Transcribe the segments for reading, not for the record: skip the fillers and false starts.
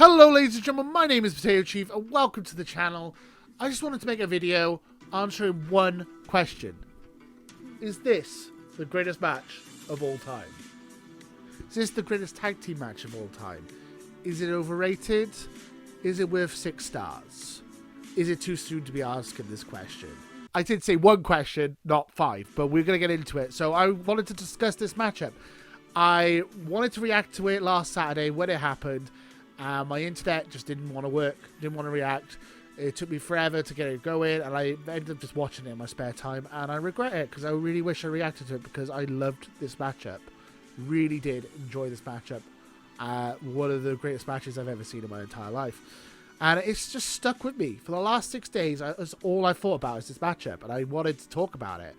Hello ladies and gentlemen, my name is Potato Chief and welcome to the channel. I just wanted to make a video answering one question. Is this the greatest match of all time? Is this the greatest tag team match of all time? Is it overrated? Is it worth 6 stars? Is it too soon to be asking this question? I did say one question, not 5, but we're going to get into it. So I wanted to discuss this matchup. I wanted to react to it last Saturday when it happened. My internet just didn't want to work, didn't want to react. It took me forever to get it going, and I ended up just watching it in my spare time, and I regret it because I really wish I reacted to it because I loved this matchup. Really did enjoy this matchup. One of the greatest matches I've ever seen in my entire life. And it's just stuck with me. For the last 6 days, that's all I thought about is this matchup, and I wanted to talk about it.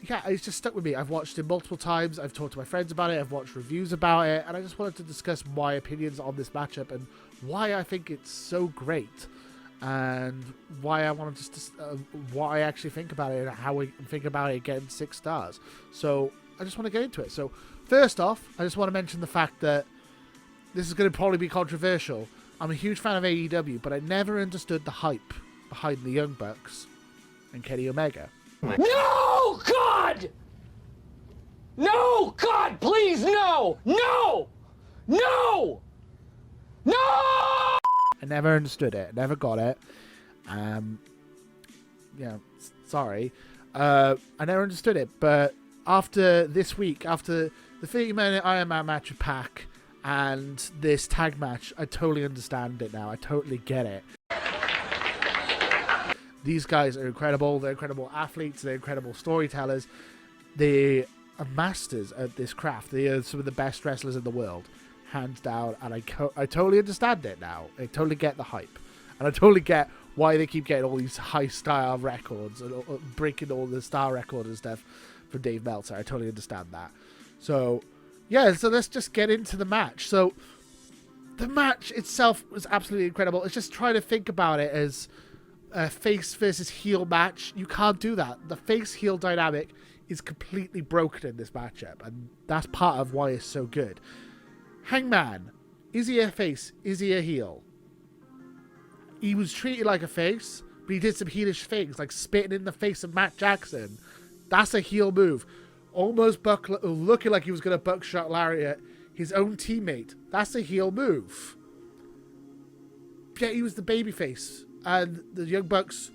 Yeah, it's just stuck with me. I've watched it multiple times. I've talked to my friends about it. I've watched reviews about it. And I just wanted to discuss my opinions on this matchup and why I think it's so great. And why I want to just what I actually think about it and how I think about it getting 6 stars. So I just want to get into it. So first off, I just want to mention the fact that this is going to probably be controversial. I'm a huge fan of AEW, but I never understood the hype behind the Young Bucks and Kenny Omega. No, God! No, God, please, no! No! No! No! I never understood it. Never got it. Yeah, sorry. I never understood it, but after this week, after the 30-minute Iron Man match with Pac and this tag match, I totally understand it now. I totally get it. These guys are incredible. They're incredible athletes. They're incredible storytellers. They are masters at this craft. They are some of the best wrestlers in the world, hands down. And I totally understand it now. I totally get the hype. And I totally get why they keep getting all these high-star records and breaking all the star records and stuff from Dave Meltzer. I totally understand that. So, yeah, so let's just get into the match. So, the match itself was absolutely incredible. It's just trying to think about it as a face versus heel match. You can't do that. The face-heel dynamic is completely broken in this matchup, and that's part of why it's so good. Hangman, is he a face? Is he a heel? He was treated like a face, but he did some heelish things, like spitting in the face of Matt Jackson. That's a heel move. Almost looking like he was going to buckshot lariat his own teammate. That's a heel move. Yeah, he was the babyface. And the Young Bucks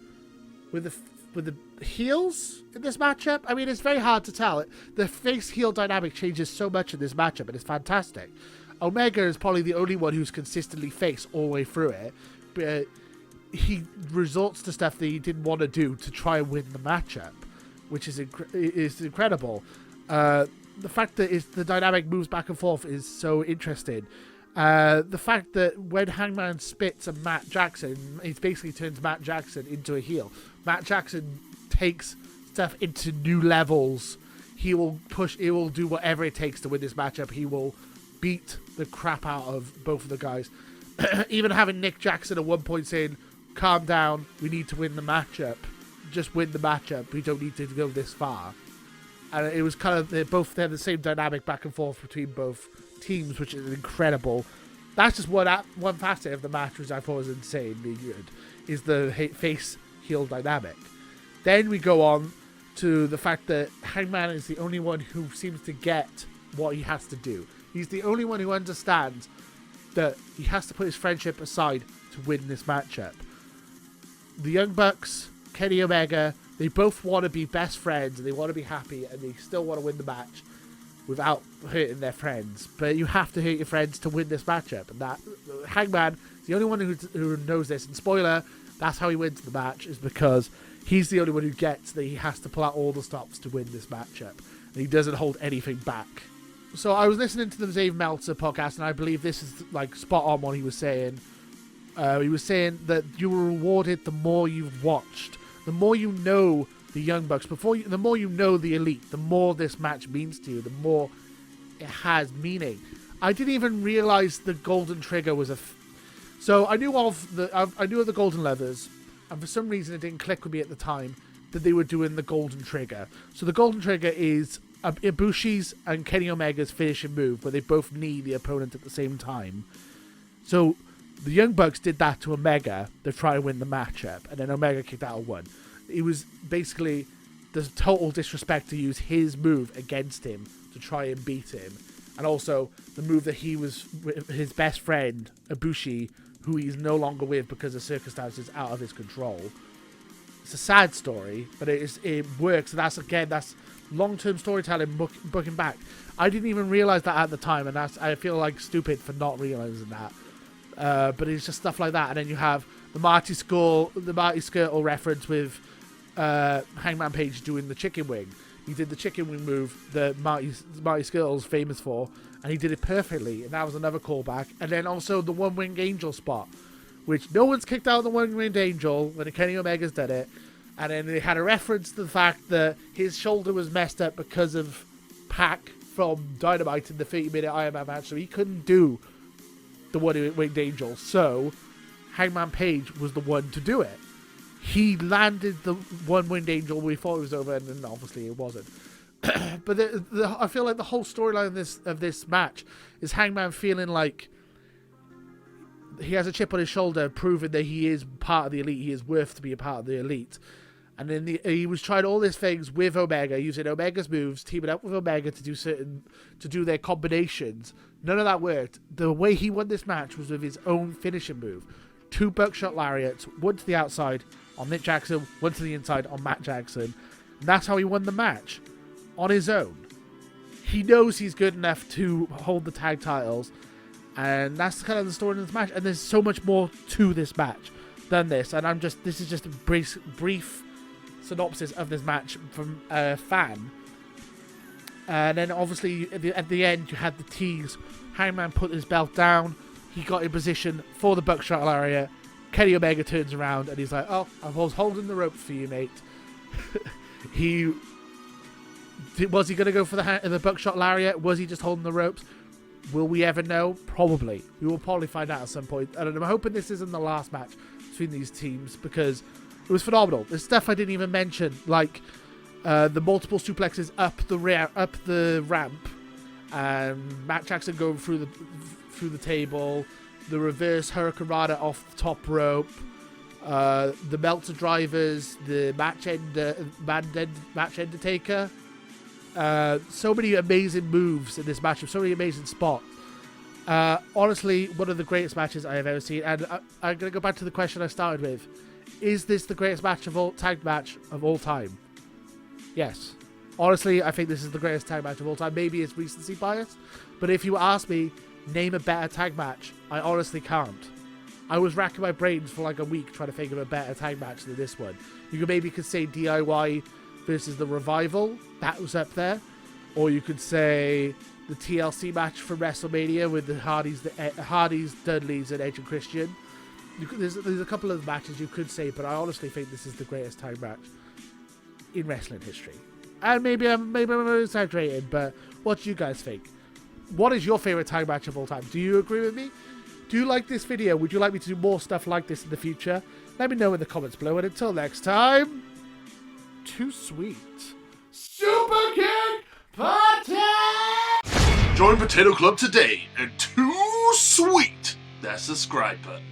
with the heels in this matchup, I mean, it's very hard to tell. The face-heel dynamic changes so much in this matchup, and it's fantastic. Omega is probably the only one who's consistently face all the way through it, but he resorts to stuff that he didn't want to do to try and win the matchup, which is incredible. The fact that the dynamic moves back and forth is so interesting. The fact that when Hangman spits at Matt Jackson, he basically turns Matt Jackson into a heel. Matt Jackson takes stuff into new levels. He will do whatever it takes to win this matchup. He will beat the crap out of both of the guys. Even having Nick Jackson at one point saying, calm down, we need to win the matchup. Just win the matchup. We don't need to go this far. And it was kind of, they had the same dynamic back and forth between both teams, which is incredible. That's just one facet of the match, which I thought was insanely good, is the face-heel dynamic. Then we go on to the fact that Hangman is the only one who seems to get what he has to do. He's the only one who understands that he has to put his friendship aside to win this matchup. The Young Bucks, Kenny Omega, they both want to be best friends and they want to be happy and they still want to win the match without hurting their friends. But you have to hurt your friends to win this matchup. And that Hangman is the only one who knows this. And spoiler, that's how he wins the match, is because he's the only one who gets that he has to pull out all the stops to win this matchup. And he doesn't hold anything back. So I was listening to the Dave Meltzer podcast, and I believe this is like spot on what he was saying. He was saying that you were rewarded the more you've watched. The more you know the Young Bucks, the more you know the Elite, the more this match means to you, the more it has meaning. I didn't even realize the Golden Trigger was so I knew of the Golden Leathers, and for some reason it didn't click with me at the time that they were doing the Golden Trigger. So the Golden Trigger is Ibushi's and Kenny Omega's finishing move, where they both knee the opponent at the same time. So the Young Bucks did that to Omega to try and win the matchup, and then Omega kicked out and won. It was basically the total disrespect to use his move against him to try and beat him. And also the move that he was with his best friend, Ibushi, who he's no longer with because of circumstances out of his control. It's a sad story, but it works. That's long-term storytelling, booking back. I didn't even realize that at the time, and I feel like stupid for not realizing that. But it's just stuff like that. And then you have the Marty Skirtle reference with Hangman Page doing the chicken wing. He did the chicken wing move that Marty Skirtle's famous for, and he did it perfectly. And that was another callback. And then also the one-winged angel spot, which no one's kicked out the one-winged angel when Kenny Omega's done it. And then they had a reference to the fact that his shoulder was messed up because of Pac from Dynamite in the 30-minute Iron Man match, so he couldn't do the one-winged angel. So Hangman Page was the one to do it. He landed the one-winged angel. We thought it was over, and then obviously it wasn't. But I feel like the whole storyline of this match is Hangman feeling like he has a chip on his shoulder, proving that he is part of the elite. He is worth to be a part of the elite. And then he was trying all these things with Omega, using Omega's moves, teaming up with Omega to do their combinations. None of that worked. The way he won this match was with his own finishing move. 2 buckshot lariats, one to the outside on Nick Jackson, one to the inside on Matt Jackson. And that's how he won the match, on his own. He knows he's good enough to hold the tag titles, and that's kind of the story of this match. And there's so much more to this match than this. And this is just a brief synopsis of this match from a fan. And then obviously at the end you had the tease. Hangman put his belt down. He got in position for the buckshot lariat. Kenny Omega turns around and he's like, "Oh, I was holding the ropes for you, mate." Was he going to go for the buckshot lariat? Was he just holding the ropes? Will we ever know? Probably. We will probably find out at some point. And I'm hoping this isn't the last match between these teams, because it was phenomenal. There's stuff I didn't even mention, like the multiple suplexes up the ramp, and Matt Jackson going through the table, the reverse hurricanrana off the top rope, the Meltzer drivers, the match Undertaker. So many amazing moves in this match, so many amazing spots. Honestly, one of the greatest matches I have ever seen. And I'm going to go back to the question I started with. Is this the greatest tag match of all time? Yes. Honestly, I think this is the greatest tag match of all time. Maybe it's recency bias, but if you ask me, name a better tag match, I honestly can't. I was racking my brains for like a week trying to think of a better tag match than this one. You could say DIY versus the Revival. That was up there. Or you could say the TLC match from WrestleMania with the Hardys, Dudleys, and Edge and Christian. There's a couple of matches you could say, but I honestly think this is the greatest tag match in wrestling history. And maybe I'm exaggerating, but what do you guys think? What is your favorite tag match of all time? Do you agree with me? Do you like this video? Would you like me to do more stuff like this in the future? Let me know in the comments below, and until next time, Too Sweet Super Kick Party! Join Potato Club today and Too Sweet that subscribe button.